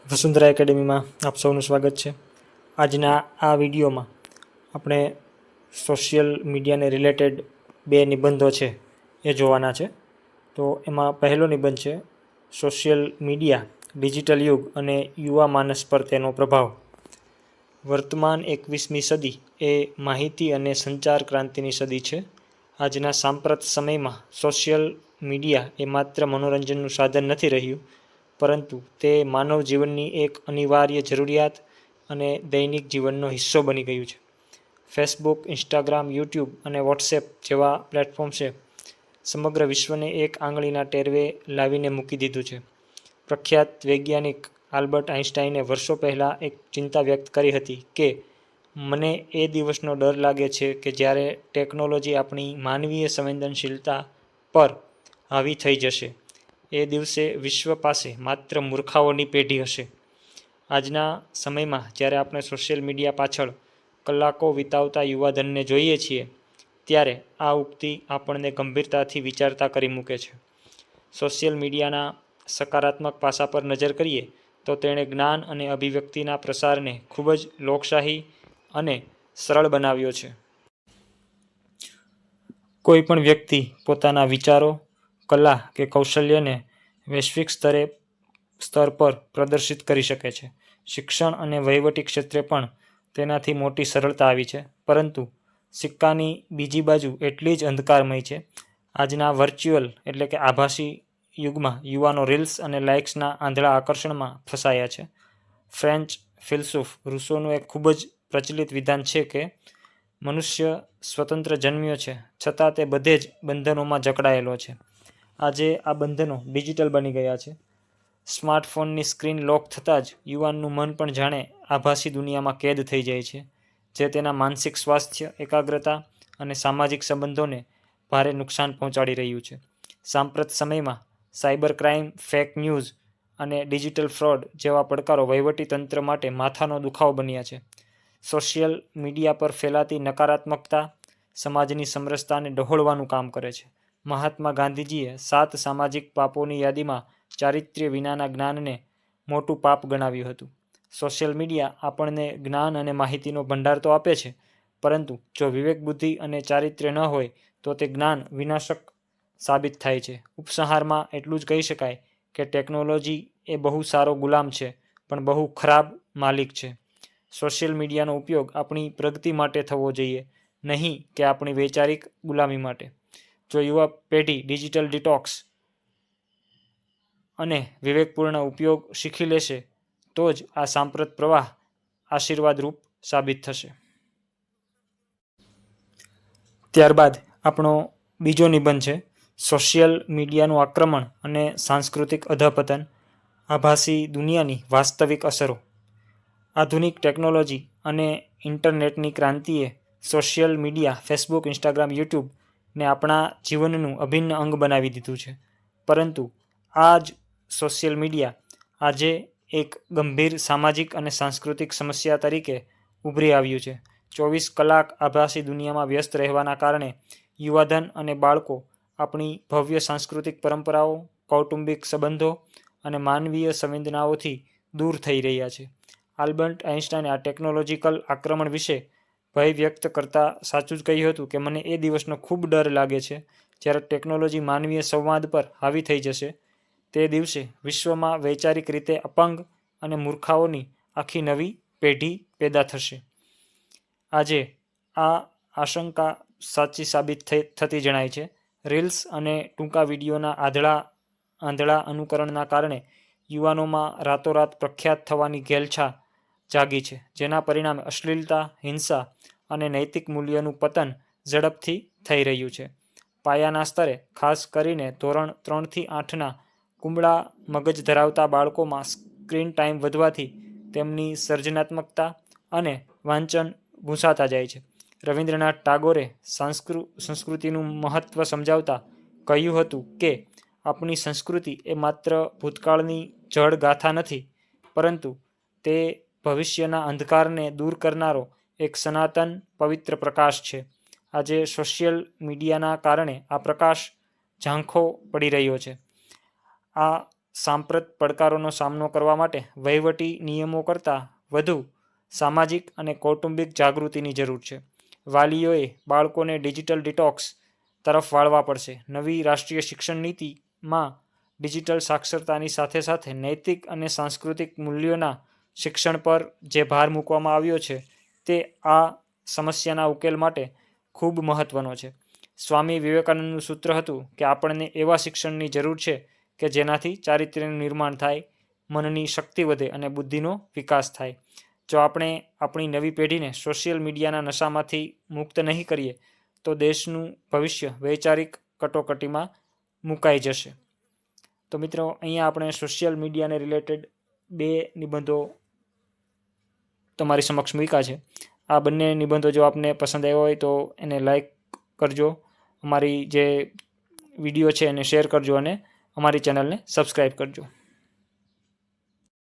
વસુંધરા એકેડેમીમાં આપ સૌનું સ્વાગત છે. આજના આ વિડીયોમાં આપણે સોશિયલ મીડિયાને રિલેટેડ બે નિબંધો છે એ જોવાના છે. તો એમાં પહેલો નિબંધ છે સોશિયલ મીડિયા ડિજિટલ યુગ અને યુવા માનસ પર તેનો પ્રભાવ. વર્તમાન 21મી સદી એ માહિતી અને સંચાર ક્રાંતિની સદી છે. આજના સાંપ્રત સમયમાં સોશિયલ મીડિયા એ માત્ર મનોરંજનનું સાધન નથી રહ્યું, પરંતુ તે માનવ જીવનની એક અનિવાર્ય જરૂરિયાત અને દૈનિક જીવનનો હિસ્સો બની ગયું છે. ફેસબુક, ઇન્સ્ટાગ્રામ, યુટ્યુબ અને વોટ્સએપ જેવા પ્લેટફોર્મ્સે સમગ્ર વિશ્વને એક આંગળીના ટેરવે લાવીને મૂકી દીધું છે. પ્રખ્યાત વૈજ્ઞાનિક આલ્બર્ટ આઇન્સ્ટાઈને વર્ષો પહેલાં એક ચિંતા વ્યક્ત કરી હતી કે મને એ દિવસનો ડર લાગે છે કે જ્યારે ટેકનોલોજી આપણી માનવીય સંવેદનશીલતા પર હાવી થઈ જશે. એ દિવસે વિશ્વ પાસે માત્ર મૂર્ખાઓની પેઢી હશે. આજના સમયમાં જ્યારે આપણે સોશિયલ મીડિયા પાછળ કલાકો વિતાવતા યુવાધનને જોઈએ છીએ, ત્યારે આ ઉક્તિ આપણને ગંભીરતાથી વિચારતા કરી મૂકે છે. સોશિયલ મીડિયાના સકારાત્મક પાસા પર નજર કરીએ તો તેણે જ્ઞાન અને અભિવ્યક્તિના પ્રસારને ખૂબ જ લોકશાહી અને સરળ બનાવ્યો છે. કોઈ પણ વ્યક્તિ પોતાના વિચારો, કલા કે કૌશલ્યને વૈશ્વિક સ્તર પર પ્રદર્શિત કરી શકે છે. શિક્ષણ અને વહીવટી ક્ષેત્રે પણ તેનાથી મોટી સરળતા આવી છે. પરંતુ સિક્કાની બીજી બાજુ એટલી જ અંધકારમય છે. આજના વર્ચ્યુઅલ એટલે કે આભાસી યુગમાં યુવાનો રીલ્સ અને લાઇક્સના આંધળા આકર્ષણમાં ફસાયા છે. ફ્રેન્ચ ફિલસૂફ રૂસોનું એક ખૂબ જ પ્રચલિત વિધાન છે કે મનુષ્ય સ્વતંત્ર જન્મ્યો છે, છતાં તે બધે જ બંધનોમાં જકડાયેલો છે. આજે આ બંધનો ડિજિટલ બની ગયા છે. સ્માર્ટફોનની સ્ક્રીન લોક થતાં જ યુવાનનું મન પણ જાણે આભાસી દુનિયામાં કેદ થઈ જાય છે, જે તેના માનસિક સ્વાસ્થ્ય, એકાગ્રતા અને સામાજિક સંબંધોને ભારે નુકસાન પહોંચાડી રહ્યું છે. સાંપ્રત સમયમાં સાયબર ક્રાઇમ, ફેક ન્યૂઝ અને ડિજિટલ ફ્રોડ જેવા પડકારો વહીવટી તંત્ર માટે માથાનો દુખાવો બન્યા છે. સોશિયલ મીડિયા પર ફેલાતી નકારાત્મકતા સમાજની સમરસતાને ડહોળવાનું કામ કરે છે. મહાત્મા ગાંધીજીએ 7 સામાજિક પાપોની યાદીમાં ચારિત્ર્ય વિનાના જ્ઞાનને મોટું પાપ ગણાવ્યું હતું. સોશિયલ મીડિયા આપણને જ્ઞાન અને માહિતીનો ભંડાર તો આપે છે, પરંતુ જો વિવેક, બુદ્ધિ અને ચારિત્ર્ય ન હોય તો તે જ્ઞાન વિનાશક સાબિત થાય છે. ઉપસંહારમાં એટલું જ કહી શકાય કે ટેકનોલોજી એ બહુ સારો ગુલામ છે, પણ બહુ ખરાબ માલિક છે. સોશિયલ મીડિયાનો ઉપયોગ આપણી પ્રગતિ માટે થવો જોઈએ, નહીં કે આપણી વૈચારિક ગુલામી માટે. જો યુવા પેઢી ડિજિટલ ડિટોક્સ અને વિવેકપૂર્ણ ઉપયોગ શીખી લેશે તો જ આ સાંપ્રત પ્રવાહ આશીર્વાદરૂપ સાબિત થશે. ત્યારબાદ આપણો બીજો નિબંધ છે સોશિયલ મીડિયાનું આક્રમણ અને સાંસ્કૃતિક અધઃપતન, આભાસી દુનિયાની વાસ્તવિક અસરો. આધુનિક ટેકનોલોજી અને ઇન્ટરનેટની ક્રાંતિએ social media, Facebook, Instagram, YouTube ને આપણા જીવનનું અભિન્ન અંગ બનાવી દીધું છે. પરંતુ આ જ સોશિયલ મીડિયા આજે એક ગંભીર સામાજિક અને સાંસ્કૃતિક સમસ્યા તરીકે ઉભરી આવ્યું છે. 24 કલાક આભાસી દુનિયામાં વ્યસ્ત રહેવાના કારણે યુવાધન અને બાળકો આપણી ભવ્ય સાંસ્કૃતિક પરંપરાઓ, કૌટુંબિક સંબંધો અને માનવીય સંવેદનાઓથી દૂર થઈ રહ્યા છે. આલ્બર્ટ આઇન્સ્ટાઈને આ ટેકનોલોજીકલ આક્રમણ વિશે ભય વ્યક્ત કરતા સાચું જ કહ્યું હતું કે મને એ દિવસનો ખૂબ ડર લાગે છે જ્યારે ટેકનોલોજી માનવીય સંવાદ પર હાવી થઈ જશે. તે દિવસે વિશ્વમાં વૈચારિક રીતે અપંગ અને મૂર્ખાઓની આખી નવી પેઢી પેદા થશે. આજે આ આશંકા સાચી સાબિત થતી જણાય છે. રીલ્સ અને ટૂંકા વિડીયોના આંધળા અનુકરણના કારણે યુવાનોમાં રાતોરાત પ્રખ્યાત થવાની ઘેલછા જાગી છે, જેના પરિણામે અશ્લીલતા, હિંસા અને નૈતિક મૂલ્યોનું પતન ઝડપથી થઈ રહ્યું છે. પાયાના સ્તરે, ખાસ કરીને ધોરણ 3 થી 8ના કુમળા મગજ ધરાવતા બાળકોમાં સ્ક્રીન ટાઈમ વધવાથી તેમની સર્જનાત્મકતા અને વાંચન ભૂંસાતા જાય છે. રવિન્દ્રનાથ ટાગોરે સંસ્કૃતિનું મહત્વ સમજાવતા કહ્યું હતું કે આપણી સંસ્કૃતિ એ માત્ર ભૂતકાળની જડ ગાથા નથી, પરંતુ તે ભવિષ્યના અંધકારને દૂર કરનારો એક સનાતન પવિત્ર પ્રકાશ છે. આજે સોશિયલ મીડિયાના કારણે આ પ્રકાશ ઝાંખો પડી રહ્યો છે. આ સાંપ્રત પડકારોનો સામનો કરવા માટે વહીવટી નિયમો કરતાં વધુ સામાજિક અને કૌટુંબિક જાગૃતિની જરૂર છે. વાલીઓએ બાળકોને ડિજિટલ ડિટોક્સ તરફ વાળવા પડશે. નવી રાષ્ટ્રીય શિક્ષણ નીતિમાં ડિજિટલ સાક્ષરતાની સાથે સાથે નૈતિક અને સાંસ્કૃતિક મૂલ્યોના શિક્ષણ પર જે ભાર મૂકવામાં આવ્યો છે તે આ સમસ્યાના ઉકેલ માટે ખૂબ મહત્વનો છે. સ્વામી વિવેકાનંદનું સૂત્ર હતું કે આપણને એવા શિક્ષણની જરૂર છે કે જેનાથી ચારિત્ર્યનું નિર્માણ થાય, મનની શક્તિ વધે અને બુદ્ધિનો વિકાસ થાય. જો આપણે આપણી નવી પેઢીને સોશિયલ મીડિયાના નશામાંથી મુક્ત નહીં કરીએ તો દેશનું ભવિષ્ય વૈચારિક કટોકટીમાં મુકાઈ જશે. તો મિત્રો, અહીંયા આપણે સોશિયલ મીડિયાને રિલેટેડ 2 નિબંધો તમારી સમક્ષ મૂક્યા છે. આ બંને નિબંધો જો આપને પસંદ આવ્યો હોય તો એને લાઈક કરજો, અમારી જે વિડીયો છે એને શેર કરજો અને અમારી ચેનલને સબસ્ક્રાઈબ કરજો.